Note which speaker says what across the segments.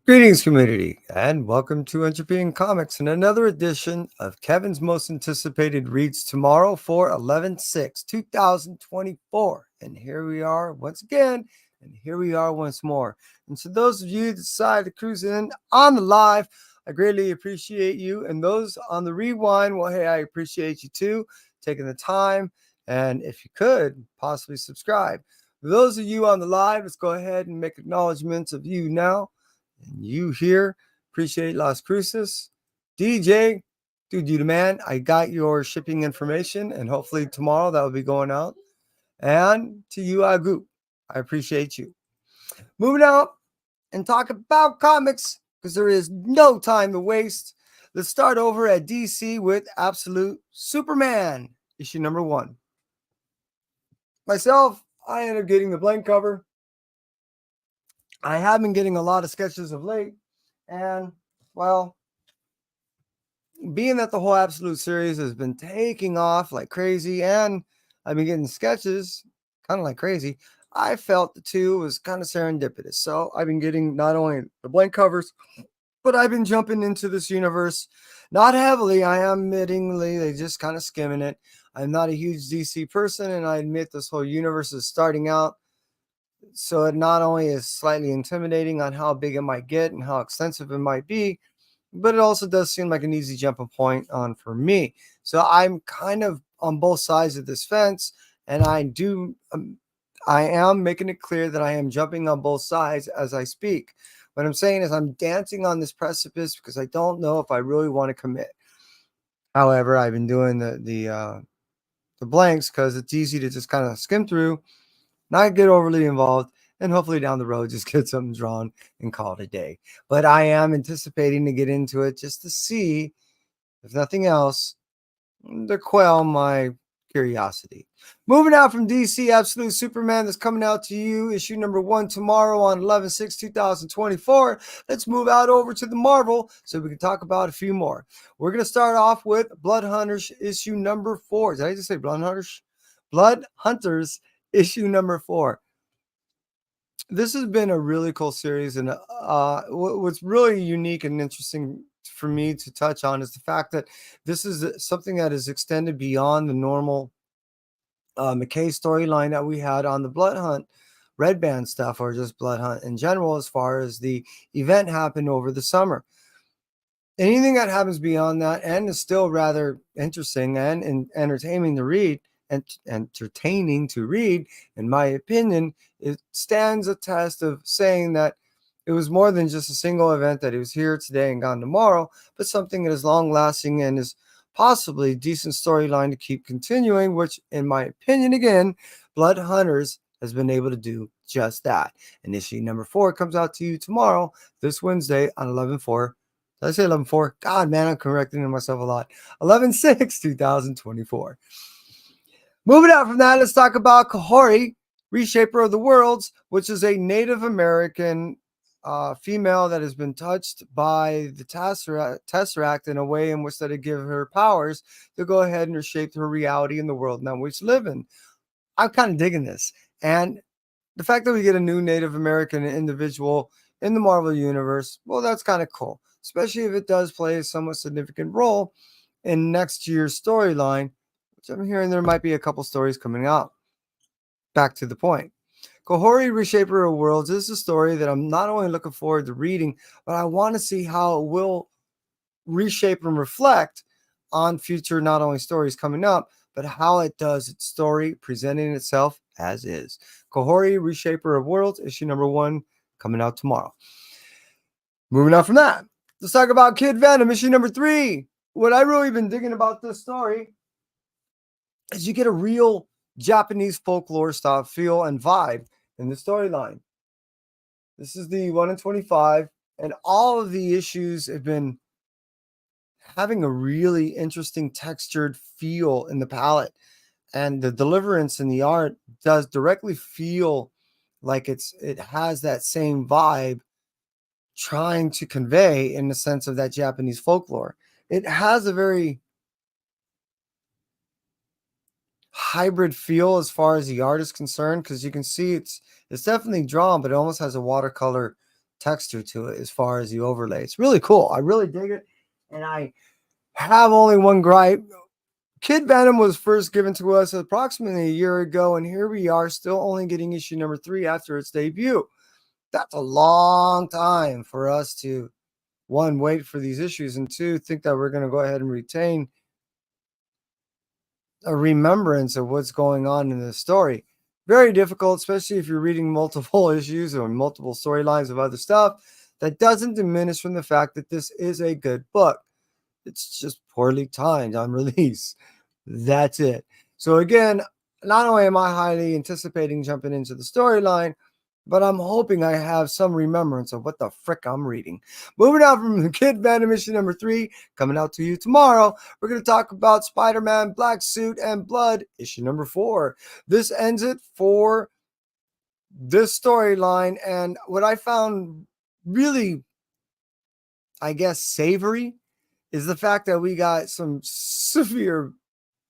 Speaker 1: Greetings, community, and welcome to Entropy Comics and another edition of Kevin's most anticipated reads tomorrow for 11/6/2024. And here we are once again, and here we are once more. And to those of you that decide to cruise in on the live, I greatly appreciate you. And those on the rewind, well, hey, I appreciate you too, taking the time. And if you could, possibly subscribe. For those of you on the live, let's go ahead and make acknowledgments of you now. And you here, appreciate Las Cruces. DJ, dude, you the man. I got your shipping information, and hopefully tomorrow that will be going out. And to you, Agu, I appreciate you. Moving out and talk about comics because there is no time to waste. Let's start over at DC with Absolute Superman, issue number 1. Myself, I ended up getting the blank cover. I have been getting a lot of sketches of late, and well, being that the whole Absolute series has been taking off like crazy, and I've been getting sketches kind of like crazy, I felt the two was kind of serendipitous. So I've been getting not only the blank covers, but I've been jumping into this universe, not heavily. I am admittingly, they just kind of skimming it. I'm not a huge DC person, and I admit this whole universe is starting out. So it not only is slightly intimidating on how big it might get and how extensive it might be, but it also does seem like an easy jumping point on for me. So I'm kind of on both sides of this fence, and I am making it clear that I am jumping on both sides as I speak. What I'm saying is I'm dancing on this precipice because I don't know if I really want to commit. However, I've been doing the blanks because it's easy to just kind of skim through, not get overly involved, and hopefully down the road just get something drawn and call it a day. But I am anticipating to get into it just to see, if nothing else, to quell my curiosity. Moving out from DC, Absolute Superman that's coming out to you, issue number 1 tomorrow on 11/6/2024. Let's move out over to the Marvel so we can talk about a few more. We're going to start off with Blood Hunters issue number 4. Did I just say Blood Hunters? Blood Hunters issue number 4. This has been a really cool series, and what's really unique and interesting for me to touch on is the fact that this is something that is extended beyond the normal McKay storyline that we had on the Blood Hunt Red Band stuff, or just Blood Hunt in general, as far as the event happened over the summer. Anything that happens beyond that and is still rather interesting and entertaining to read, in my opinion, it stands a test of saying that it was more than just a single event that he was here today and gone tomorrow, but something that is long lasting and is possibly a decent storyline to keep continuing, which, in my opinion, again, Blood Hunters has been able to do just that. And issue number 4 comes out to you tomorrow, this Wednesday on 11/4. Did I say 11/4? God, man, I'm correcting myself a lot. 11/6/2024. Moving out from that, let's talk about Kahori, Reshaper of the Worlds, which is a Native American female that has been touched by the Tesseract in a way in which that it give her powers to go ahead and reshape her reality in the world in which we live in. I'm kind of digging this. And the fact that we get a new Native American individual in the Marvel Universe, well, that's kind of cool, especially if it does play a somewhat significant role in next year's storyline, which I'm hearing there might be a couple stories coming out. Back to the point. Kahori Reshaper of Worlds is a story that I'm not only looking forward to reading, but I want to see how it will reshape and reflect on future not only stories coming up, but how it does its story presenting itself as is. Kahori Reshaper of Worlds, issue number 1, coming out tomorrow. Moving on from that, let's talk about Kid Venom, issue number 3. What I really been digging about this story is you get a real Japanese folklore style feel and vibe in the storyline. This is the 1 in 25, and all of the issues have been having a really interesting textured feel in the palette, and the deliverance in the art does directly feel like it has that same vibe trying to convey in the sense of that Japanese folklore. It has a very hybrid feel as far as the art is concerned, because you can see it's definitely drawn, but it almost has a watercolor texture to it as far as the overlay. It's really cool. I really dig it. And I have only one gripe. Kid Venom was first given to us approximately a year ago, and here we are still only getting issue number 3 after its debut. That's a long time for us to, one, wait for these issues, and two, think that we're going to go ahead and retain a remembrance of what's going on in the story. Very difficult, especially if you're reading multiple issues or multiple storylines of other stuff. That doesn't diminish from the fact that this is a good book. It's just poorly timed on release. That's it. So again, not only am I highly anticipating jumping into the storyline, but I'm hoping I have some remembrance of what the frick I'm reading. Moving out from the Kid Venom issue number 3, coming out to you tomorrow, we're going to talk about Spider-Man Black Suit and Blood issue number 4. This ends it for this storyline, and what I found really, I guess, savory is the fact that we got some severe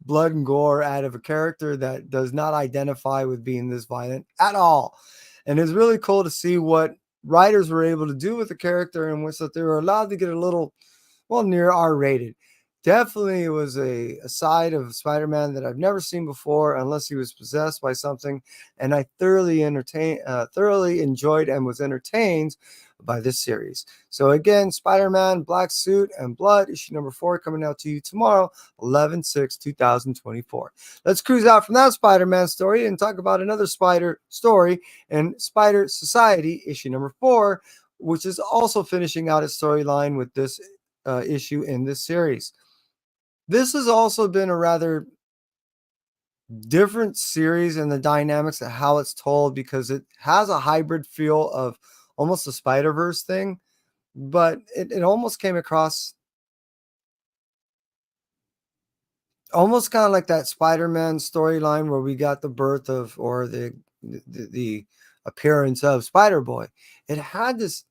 Speaker 1: blood and gore out of a character that does not identify with being this violent at all. And it's really cool to see what writers were able to do with the character, in which that they were allowed to get a little, well, near R-rated. Definitely it was a side of Spider-Man that I've never seen before, unless he was possessed by something. And I thoroughly enjoyed and was entertained by this series. So again, Spider-Man Black Suit and Blood issue number 4 coming out to you tomorrow, 11/6/2024. Let's cruise out from that Spider-Man story and talk about another Spider story in Spider Society issue number 4, which is also finishing out its storyline with this issue in this series. This has also been a rather different series in the dynamics of how it's told, because it has a hybrid feel of almost a Spider-Verse thing, but it almost came across almost kind of like that Spider-Man storyline where we got the birth of, or the appearance of Spider-Boy. It had this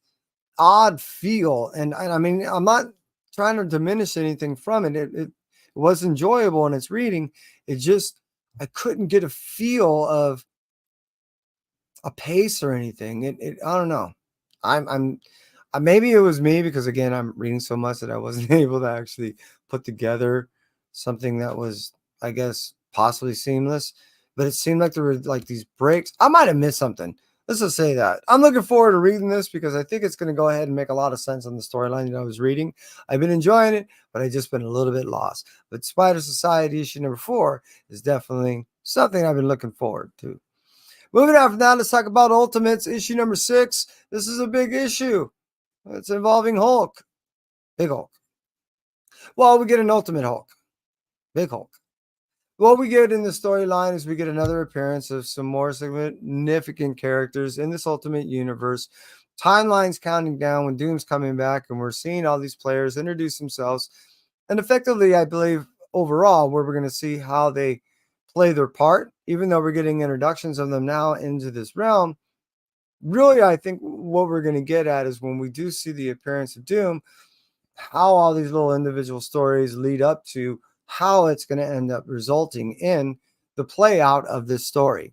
Speaker 1: odd feel, and I mean, I'm not trying to diminish anything from it. It was enjoyable in its reading. It just, I couldn't get a feel of a pace or anything. I don't know. I'm maybe it was me, because again, I'm reading so much that I wasn't able to actually put together something that was, I guess, possibly seamless. But it seemed like there were like these breaks. I might have missed something. Let's just say that. I'm looking forward to reading this, because I think it's going to go ahead and make a lot of sense on the storyline that I was reading. I've been enjoying it, but I just been a little bit lost. But Spider Society issue number 4 is definitely something I've been looking forward to. Moving on from that, let's talk about Ultimates issue number 6. This is a big issue. It's involving Hulk. Big Hulk. Well, we get an Ultimate Hulk. Big Hulk. What we get in the storyline is we get another appearance of some more significant characters in this Ultimate universe. Timeline's counting down when Doom's coming back, and we're seeing all these players introduce themselves. And effectively, I believe, overall, where we're going to see how they play their part, even though we're getting introductions of them now into this realm. Really, I think what we're going to get at is when we do see the appearance of Doom, how all these little individual stories lead up to how it's going to end up resulting in the play out of this story.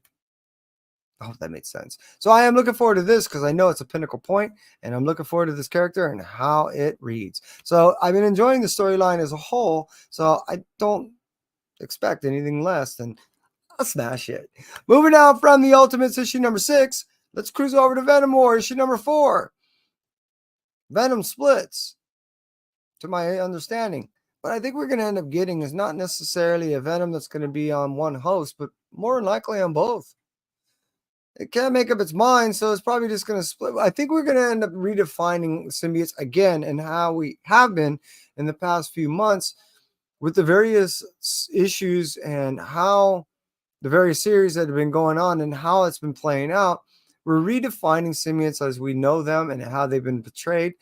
Speaker 1: I hope that makes sense. So I am looking forward to this, because I know it's a pinnacle point, and I'm looking forward to this character and how it reads. So I've been enjoying the storyline as a whole, so I don't expect anything less than a smash hit. Moving out from the Ultimates issue number 6, let's cruise over to Venom War issue number 4. Venom splits, to my understanding. What I think we're going to end up getting is not necessarily a Venom that's going to be on one host, but more than likely on both. It can't make up its mind, so it's probably just going to split. I think we're going to end up redefining symbiotes again, and how we have been in the past few months with the various issues and how the various series that have been going on and how it's been playing out. We're redefining symbiotes as we know them and how they've been portrayed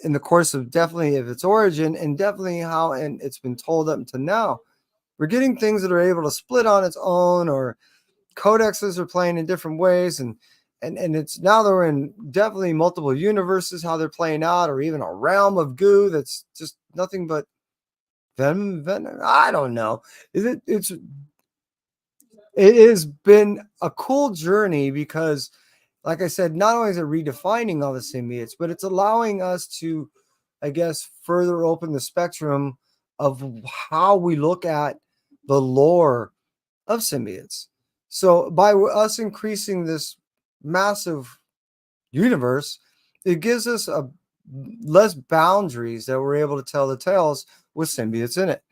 Speaker 1: in the course of definitely of its origin, and definitely how and it's been told up to now. We're getting things that are able to split on its own, or codexes are playing in different ways, and it's now they're in definitely multiple universes, how they're playing out, or even a realm of goo that's just nothing but venom. I don't know. It has been a cool journey, because like I said, not only is it redefining all the symbiotes, but it's allowing us to, I guess, further open the spectrum of how we look at the lore of symbiotes. So by us increasing this massive universe, it gives us a less boundaries that we're able to tell the tales with symbiotes in it.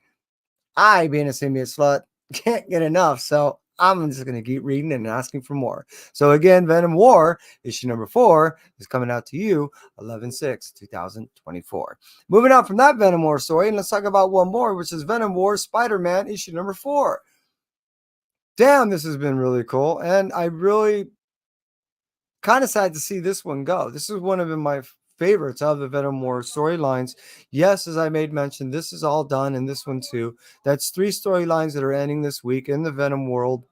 Speaker 1: I, being a symbiote slut, can't get enough, so I'm just going to keep reading and asking for more. So again, Venom War, issue number 4, is coming out to you 11/6/2024. Moving on from that Venom War story, and let's talk about one more, which is Venom War Spider-Man issue number 4. Damn, this has been really cool, and I really kind of sad to see this one go. This is one of my favorites of the Venom War storylines. Yes, as I made mention, this is all done in this one too. That's 3 storylines that are ending this week in the Venom world,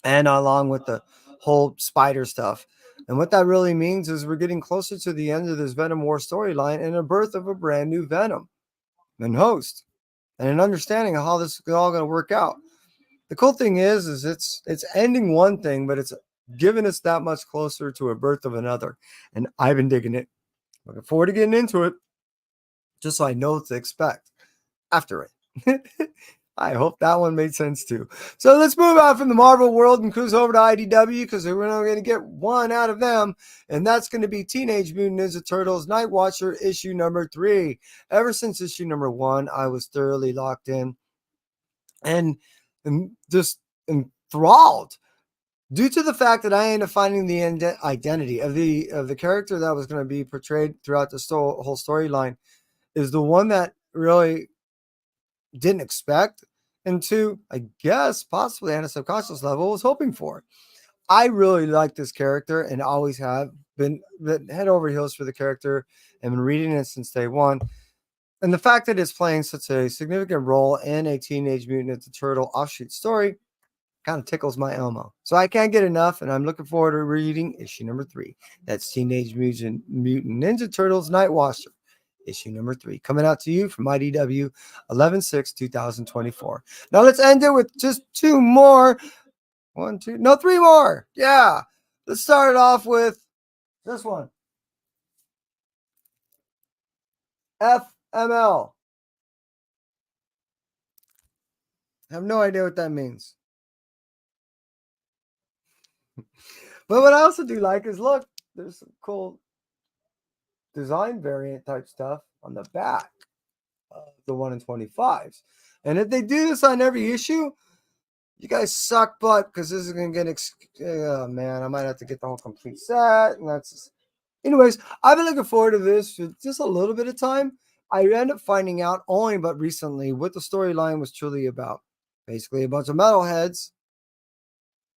Speaker 1: and along with the whole spider stuff. And what that really means is we're getting closer to the end of this Venom War storyline and a birth of a brand new Venom and host, and an understanding of how this is all going to work out. The cool thing is it's ending one thing, but it's giving us that much closer to a birth of another. And I've been digging it. Looking forward to getting into it, just so I know what to expect after it. I hope that one made sense too. So let's move out from the Marvel world and cruise over to IDW, because we're only going to get one out of them, and that's going to be Teenage Mutant Ninja Turtles Night Watcher issue number 3. Ever since issue number 1, I was thoroughly locked in and just enthralled due to the fact that I ended up finding the identity of the character that was going to be portrayed throughout the whole storyline is the one that really didn't expect, and to, I guess, possibly on a subconscious level, was hoping for. I really like this character and always have been head over heels for the character and been reading it since day one. And the fact that it's playing such a significant role in a Teenage Mutant Ninja Turtle offshoot story kind of tickles my Elmo. So I can't get enough, and I'm looking forward to reading issue number 3. That's Teenage Mutant Ninja Turtles Night Watcher, issue number 3, coming out to you from IDW 11/6/2024. Now let's end it with just 2 more. 1, 2, no, 3 more. Yeah. Let's start it off with this one. FML. I have no idea what that means. But what I also do like is, look, there's some cool design variant type stuff on the back of the 1 in 25s. And if they do this on every issue, you guys suck butt, because this is going to get, oh man, I might have to get the whole complete set. And that's just... Anyways, I've been looking forward to this for just a little bit of time. I ended up finding out only but recently what the storyline was truly about. Basically, a bunch of metalheads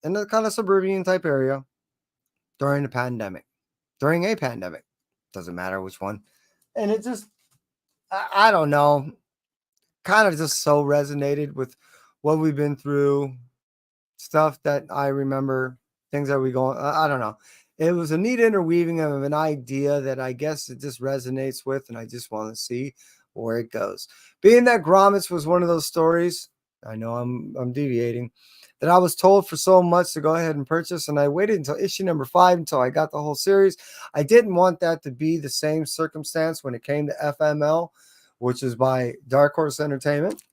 Speaker 1: in a kind of suburban type area during a pandemic. Doesn't matter which one. And it just, I don't know, kind of just so resonated with what we've been through, stuff that I remember, things that we go, I don't know. It was a neat interweaving of an idea that I guess it just resonates with, and I just want to see where it goes. Being that Grommets was one of those stories, I know I'm deviating, that I was told for so much to go ahead and purchase, and I waited until issue number 5 until I got the whole series. I didn't want that to be the same circumstance when it came to FML, which is by Dark Horse Entertainment.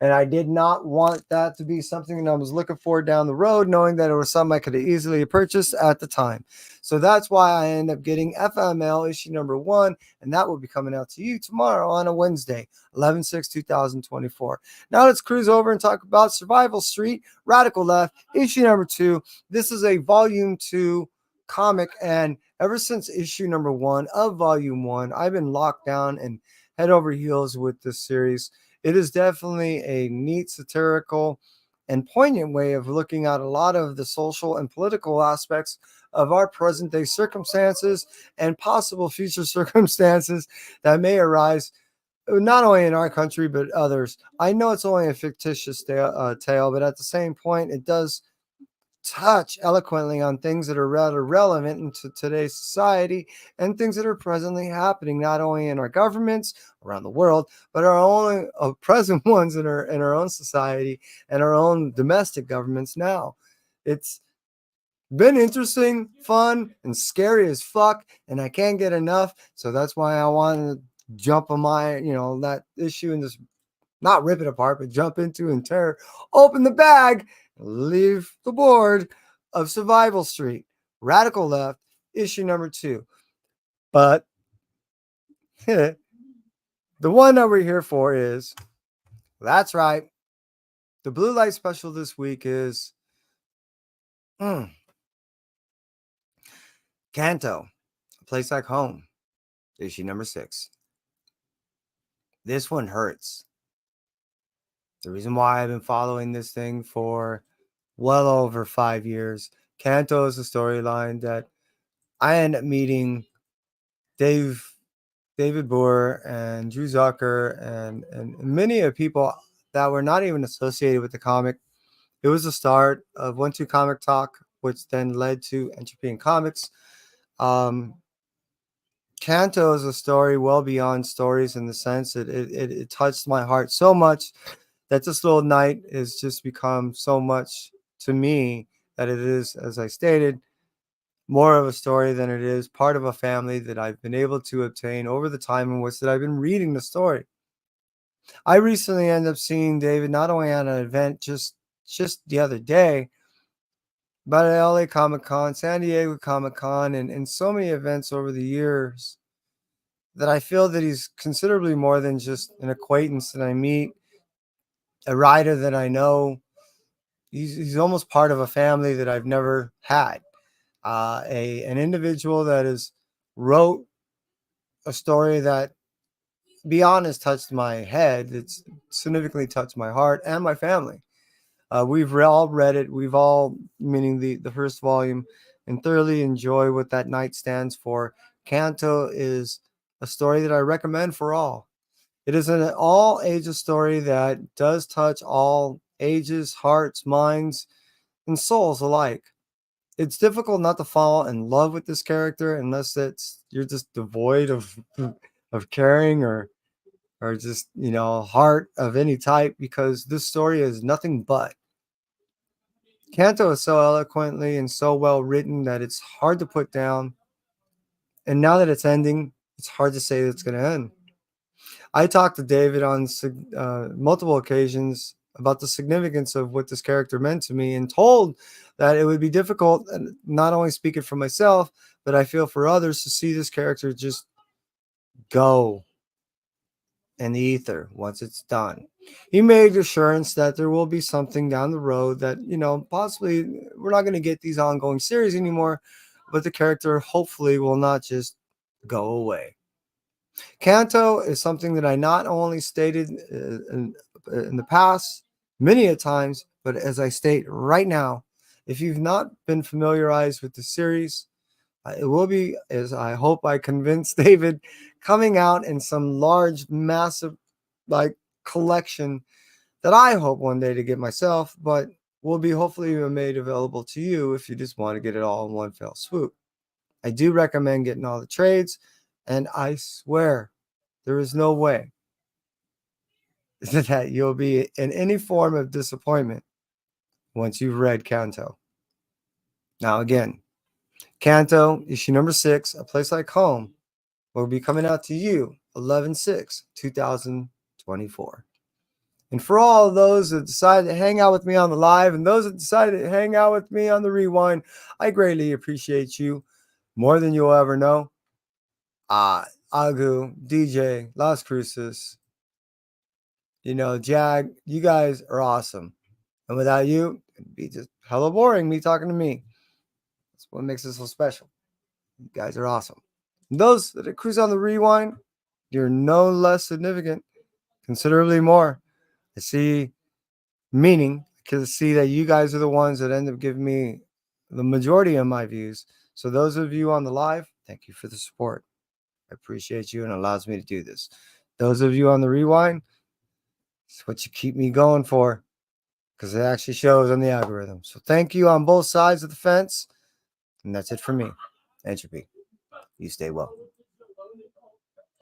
Speaker 1: And I did not want that to be something that I was looking for down the road, knowing that it was something I could have easily purchased at the time. So that's why I ended up getting FML issue number 1, and that will be coming out to you tomorrow on a Wednesday, 11/6/2024. Now let's cruise over and talk about Survival Street, Radical Left, issue number 2. This is a volume 2 comic, and ever since issue number 1 of volume 1, I've been locked down and head over heels with this series. It is definitely a neat, satirical, and poignant way of looking at a lot of the social and political aspects of our present day circumstances and possible future circumstances that may arise, not only in our country, but others. I know it's only a fictitious tale, but at the same point, it does touch eloquently on things that are rather relevant into today's society and things that are presently happening, not only in our governments around the world, but our own present ones in our own society and our own domestic governments now. It's Been interesting, fun, and scary as fuck, and I can't get enough. So that's why I want to jump on my, that issue and just not rip it apart, but jump into and tear open the bag, leave the board of Survival Street, Radical Left, issue number 2. But the one that we're here for is, that's right, the blue light special this week is Kanto, A Place Like Home, issue number 6. This one hurts. The reason why I've been following this thing for well over 5 years. Kanto is a storyline that I end up meeting David Boer and Drew Zucker and many of people that were not even associated with the comic. It was the start of 1-2 Comic Talk, which then led to Entropy in Comics. Kanto is a story well beyond stories in the sense it touched my heart so much that this little night has just become so much to me that it is, as I stated, more of a story than it is part of a family that I've been able to obtain over the time in which that I've been reading the story. I recently ended up seeing David not only at an event just the other day, but at LA Comic Con, San Diego Comic Con, and so many events over the years that I feel that he's considerably more than just an acquaintance that I meet, a writer that I know. He's almost part of a family that I've never had. An individual that has wrote a story that, be honest, touched my head. It's significantly touched my heart and my family. We've all read it. We've all, meaning the first volume, and thoroughly enjoy what that night stands for. Kanto is a story that I recommend for all. It is an all ages story that does touch all ages, hearts, minds, and souls alike. It's difficult not to fall in love with this character unless you're just devoid of of caring or just heart of any type, because this story is nothing but. Kanto is so eloquently and so well written that it's hard to put down. And now that it's ending, it's hard to say that it's going to end. I talked to David on multiple occasions about the significance of what this character meant to me, and told that it would be difficult, and not only speaking for myself, but I feel for others, to see this character just go in the ether once it's done. He made assurance that there will be something down the road that, possibly we're not going to get these ongoing series anymore, but the character hopefully will not just go away. Kanto is something that I not only stated in the past many a times, but as I state right now, if you've not been familiarized with the series, it will be, as I hope I convinced David, coming out in some large, massive, like, collection that I hope one day to get myself, but will be hopefully made available to you if you just want to get it all in one fell swoop. I do recommend getting all the trades, and I swear there is no way that you'll be in any form of disappointment once you've read Kanto. Now, again, Kanto, issue number 6, A Place Like Home, will be coming out to you 11/6/2024. And for all of those that decided to hang out with me on the live and those that decided to hang out with me on the rewind, I greatly appreciate you more than you'll ever know. Agu, DJ, Las Cruces, Jag, you guys are awesome. And without you, it'd be just hella boring me talking to me. That's what makes it so special. You guys are awesome. And those that cruise on the rewind, you're no less significant, considerably more. I see meaning, because I see that you guys are the ones that end up giving me the majority of my views. So those of you on the live, thank you for the support. I appreciate you, and it allows me to do this. Those of you on the rewind, it's what you keep me going for, because it actually shows on the algorithm. So thank you on both sides of the fence. And that's it for me. Entropy. You stay well.